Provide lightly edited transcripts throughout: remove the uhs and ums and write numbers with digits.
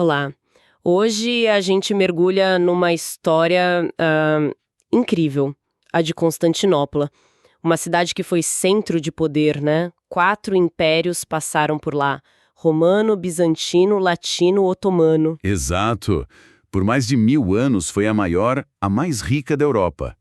Olá. Hoje a gente mergulha numa história incrível, a de Constantinopla. Uma cidade que foi centro de poder, né? 4 impérios passaram por lá: romano, bizantino, latino, otomano. Exato. Por mais de 1000 anos foi a maior, a mais rica da Europa.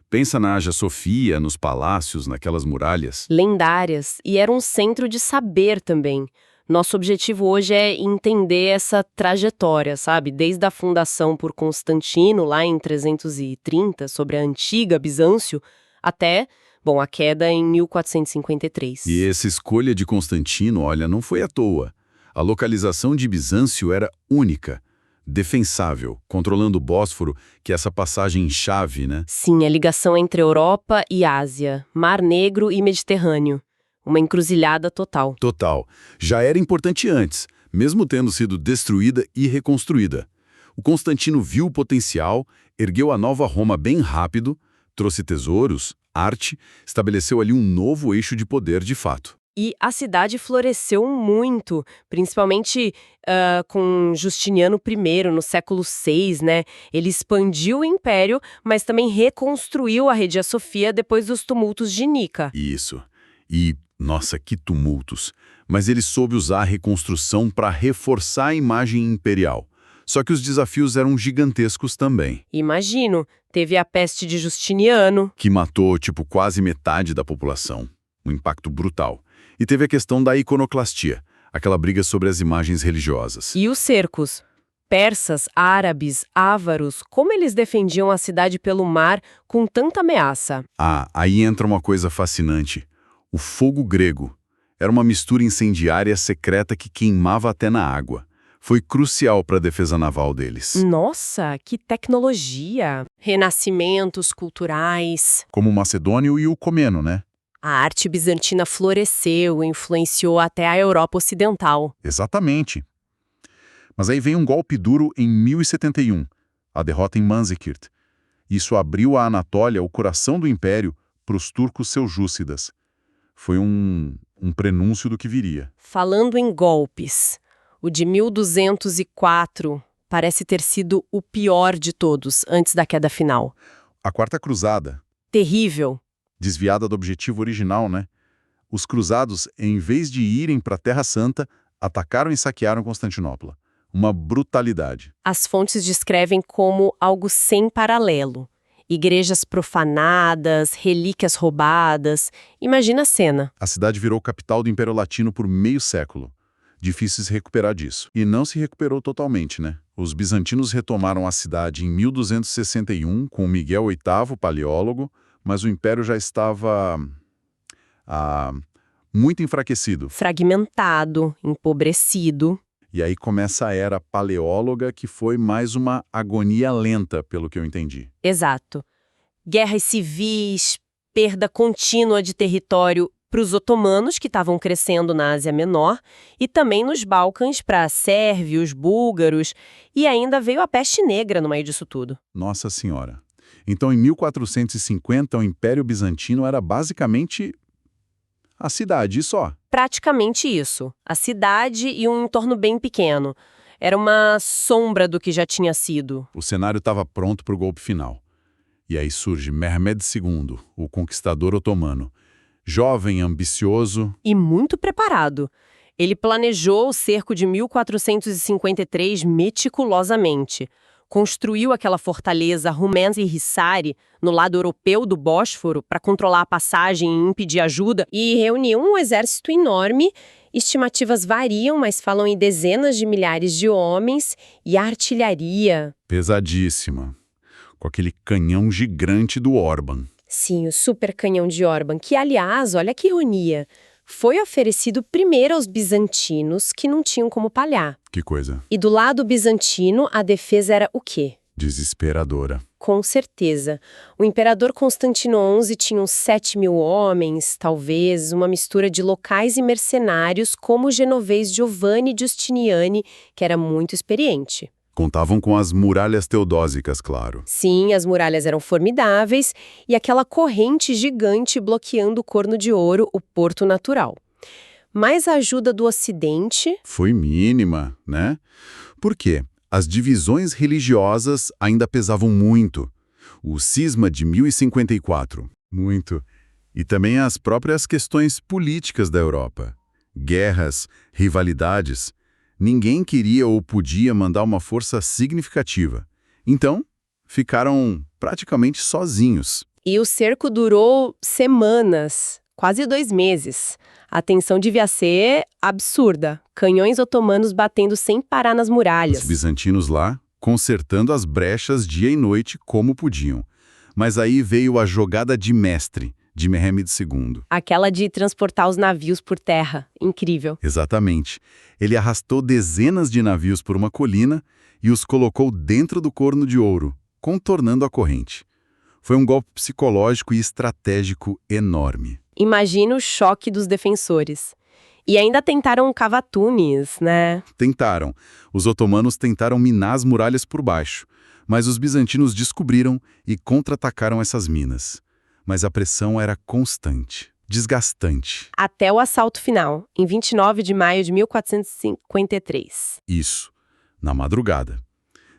Pensa na Hagia Sofia, nos palácios, naquelas muralhas. Lendárias, e era um centro de saber também. Nosso objetivo hoje é entender essa trajetória, sabe? Desde a fundação por Constantino, lá em 330, sobre a antiga Bizâncio, até, bom, a queda em 1453. E essa escolha de Constantino, olha, não foi à toa. A localização de Bizâncio era única, defensável, controlando o Bósforo, que é essa passagem chave, né? Sim, a ligação entre Europa e Ásia, Mar Negro e Mediterrâneo. Uma encruzilhada total. Total. Já era importante antes, mesmo tendo sido destruída e reconstruída. O Constantino viu o potencial, ergueu a nova Roma bem rápido, trouxe tesouros, arte, estabeleceu ali um novo eixo de poder de fato. E a cidade floresceu muito, principalmente com Justiniano I, no século VI, né? Ele expandiu o império, mas também reconstruiu a Hagia Sofia depois dos tumultos de Nica. Isso. E, nossa, que tumultos. Mas ele soube usar a reconstrução para reforçar a imagem imperial. Só que os desafios eram gigantescos também. Imagino, teve a peste de Justiniano. Que matou, quase metade da população. Um impacto brutal. E teve a questão da iconoclastia, aquela briga sobre as imagens religiosas. E os cercos. Persas, árabes, ávaros, como eles defendiam a cidade pelo mar com tanta ameaça? Ah, aí entra uma coisa fascinante. O fogo grego. Era uma mistura incendiária secreta que queimava até na água. Foi crucial para a defesa naval deles. Nossa, que tecnologia! Renascimentos culturais. Como o macedônio e o comeno, né? A arte bizantina floresceu e influenciou até a Europa Ocidental. Exatamente. Mas aí vem um golpe duro em 1071, a derrota em Manzikert. Isso abriu a Anatólia, o coração do império, para os turcos seljúcidas. Foi um prenúncio do que viria. Falando em golpes, o de 1204 parece ter sido o pior de todos antes da queda final. A Quarta Cruzada, Terrível. desviada do objetivo original, né? Os cruzados, em vez de irem para a Terra Santa, atacaram e saquearam Constantinopla. Uma brutalidade. As fontes descrevem como algo sem paralelo. Igrejas profanadas, relíquias roubadas. Imagina a cena. A cidade virou capital do Império Latino por meio século. Difícil se recuperar disso. E não se recuperou totalmente, né? Os bizantinos retomaram a cidade em 1261 com Miguel VIII, paleólogo, mas o império já estava muito enfraquecido. Fragmentado, empobrecido. E aí começa a era paleóloga, que foi mais uma agonia lenta, pelo que eu entendi. Exato. Guerras civis, perda contínua de território para os otomanos, que estavam crescendo na Ásia Menor, e também nos Balcãs para sérvios, búlgaros, e ainda veio a peste negra no meio disso tudo. Nossa Senhora. Então, em 1450, o Império Bizantino era basicamente a cidade, e só. Praticamente isso. A cidade e um entorno bem pequeno. Era uma sombra do que já tinha sido. O cenário estava pronto para o golpe final. E aí surge Mehmed II, o conquistador otomano. Jovem, ambicioso. E muito preparado. Ele planejou o cerco de 1453 meticulosamente. Construiu aquela fortaleza Rumens-i-Hissari, no lado europeu do Bósforo, para controlar a passagem e impedir ajuda, e reuniu um exército enorme. Estimativas variam, mas falam em dezenas de milhares de homens e artilharia. Pesadíssima. Com aquele canhão gigante do Orban. Sim, o super canhão de Orban, que, aliás, olha que ironia, foi oferecido primeiro aos bizantinos, que não tinham como palhar. Que coisa. E do lado bizantino, a defesa era o quê? Desesperadora. Com certeza. O imperador Constantino XI tinha uns 7.000 homens, talvez, uma mistura de locais e mercenários, como o genovês Giovanni Giustiniani, que era muito experiente. Contavam com as muralhas teodósicas, claro. Sim, as muralhas eram formidáveis e aquela corrente gigante bloqueando o Corno de Ouro, o porto natural. Mas a ajuda do Ocidente... Foi mínima, né? Por quê? As divisões religiosas ainda pesavam muito. O cisma de 1054, muito. E também as próprias questões políticas da Europa. Guerras, rivalidades. Ninguém queria ou podia mandar uma força significativa. Então, ficaram praticamente sozinhos. E o cerco durou semanas, quase 2 meses. A tensão devia ser absurda. Canhões otomanos batendo sem parar nas muralhas. Os bizantinos lá, consertando as brechas dia e noite como podiam. Mas aí veio a jogada de mestre, de Mehmed II. Aquela de transportar os navios por terra. Incrível. Exatamente. Ele arrastou dezenas de navios por uma colina e os colocou dentro do Corno de Ouro, contornando a corrente. Foi um golpe psicológico e estratégico enorme. Imagina o choque dos defensores. E ainda tentaram cavar túneis, né? Tentaram. Os otomanos tentaram minar as muralhas por baixo, mas os bizantinos descobriram e contra-atacaram essas minas. Mas a pressão era constante, desgastante. Até o assalto final, em 29 de maio de 1453. Isso, na madrugada.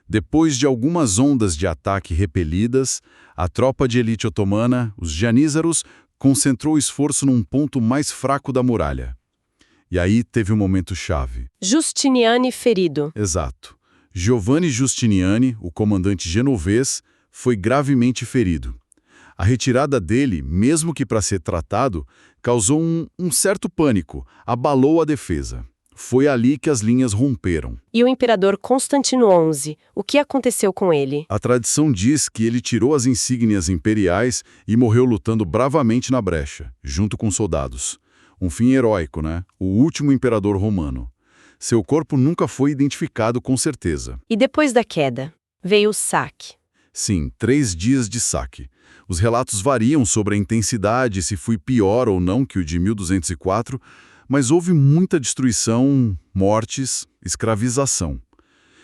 Depois de algumas ondas de ataque repelidas, a tropa de elite otomana, os janízaros, concentrou o esforço num ponto mais fraco da muralha. E aí teve um momento chave. Justiniane ferido. Exato. Giovanni Giustiniani, o comandante genovês, foi gravemente ferido. A retirada dele, mesmo que para ser tratado, causou um certo pânico, abalou a defesa. Foi ali que as linhas romperam. E o imperador Constantino XI, o que aconteceu com ele? A tradição diz que ele tirou as insígnias imperiais e morreu lutando bravamente na brecha, junto com soldados. Um fim heróico, né? O último imperador romano. Seu corpo nunca foi identificado com certeza. E depois da queda, veio o saque. Sim, 3 dias de saque. Os relatos variam sobre a intensidade, se foi pior ou não que o de 1204, mas houve muita destruição, mortes, escravização.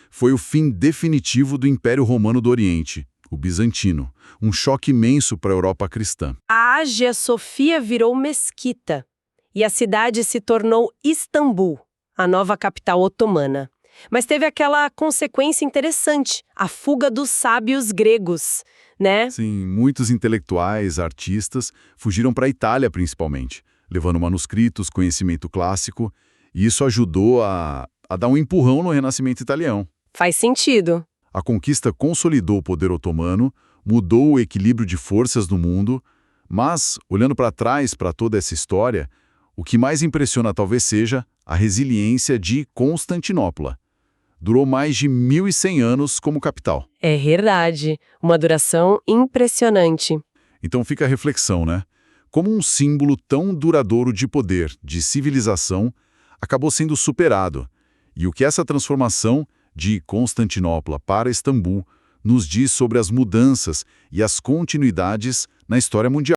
Foi o fim definitivo do Império Romano do Oriente, o bizantino, um choque imenso para a Europa cristã. A Ágia Sofia virou mesquita e a cidade se tornou Istambul, a nova capital otomana. Mas teve aquela consequência interessante, a fuga dos sábios gregos, né? Sim, muitos intelectuais, artistas, fugiram para a Itália principalmente, levando manuscritos, conhecimento clássico, e isso ajudou a dar um empurrão no Renascimento italiano. Faz sentido. A conquista consolidou o poder otomano, mudou o equilíbrio de forças no mundo, mas, olhando para trás para toda essa história, o que mais impressiona talvez seja a resiliência de Constantinopla. Durou mais de 1.100 anos como capital. É verdade. Uma duração impressionante. Então fica a reflexão, né? Como um símbolo tão duradouro de poder, de civilização, acabou sendo superado. E o que essa transformação de Constantinopla para Istambul nos diz sobre as mudanças e as continuidades na história mundial.